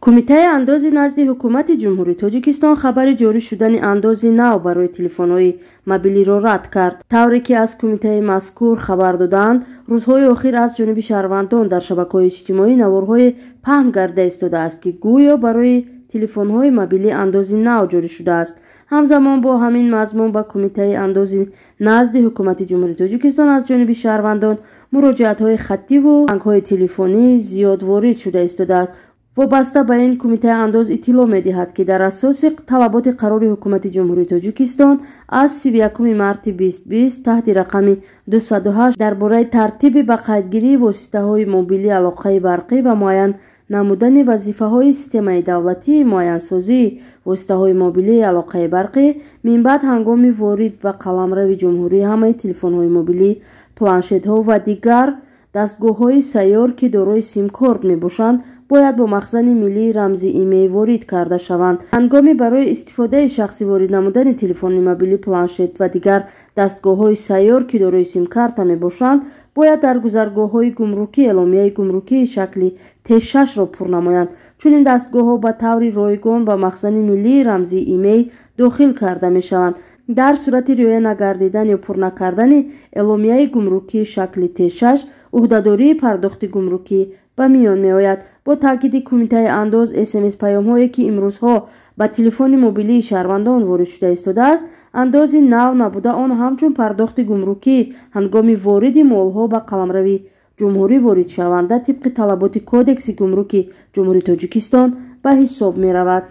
کمیته اندازی نزد حکومت جمهوری تاجیکستان خبر جاری شدن اندازی نو برای تلفن‌های موبیلی را رد کرد. طوری که از کمیته مذکور خبر دادند، روزهای اخیر از جانب شهروندان در شبکه‌های اجتماعی نوارهای پهن گرده ایستاده است که گویا برای تلفن‌های موبیلی اندازی نو جاری شده است. همزمان با همین مضمون به کمیته اندازی نزد حکومت جمهوری تاجیکستان از جانب شهروندان مراجعت‌های خطی و زنگ‌های تلفنی زیاد وارد شده ایستاده است. وابسته به این کمیته انداز اطلاع می‌دهد که در اساس طلبات قرار حکومت جمهوری تاجیکستان از 31 مارس 2020 تحت رقم 208 درباره ترتیب به قیدگیری واسطه‌های موبیلی علاقه برقی و معین نمودن وظیفه‌های سیستم دولتی معین سازی واسطه‌های موبیلی علاقه برقی من بعد هنگام وارد به قلمرو جمهوری همه تلفن‌های موبیلی، پلانشت‌ها و دیگر دستگاه‌های سیار که دارای سیم کارت میباشند باید با مخزن ملی رمز ایمیل وارد کرده شوند. هنگامی برای استفاده شخصی وارد نمودن تلفن موبیلی، پلانشت و دیگر دستگاه‌های سیار که دارای سیم کارت میباشند باید در گذرگاه‌های گمرکی اعلامیه گمرکی شکل T6 را پر نمایند. چون این دستگاه‌ها به طور رایگان به مخزن ملی رمز ایمیل داخل کرده میشوند. در صورت رعایت نگردیدن یا پر نکردن اعلامیه گمرکی شکل T6 عهده‌داری پرداخت گمرکی به میان می آید. با تاکید کمیته انداز SMS پیام‌هایی که امروزها به تلفن موبیلی شهروندان وارد شده ایستاده است، انداز نو نبوده آن همچون پرداخت گمرکی هنگام وارد مال‌ها به قلمرو جمهوری وارد شوند طبق طلبات کودکس گمرک جمهوری تاجیکستان به حساب می رود.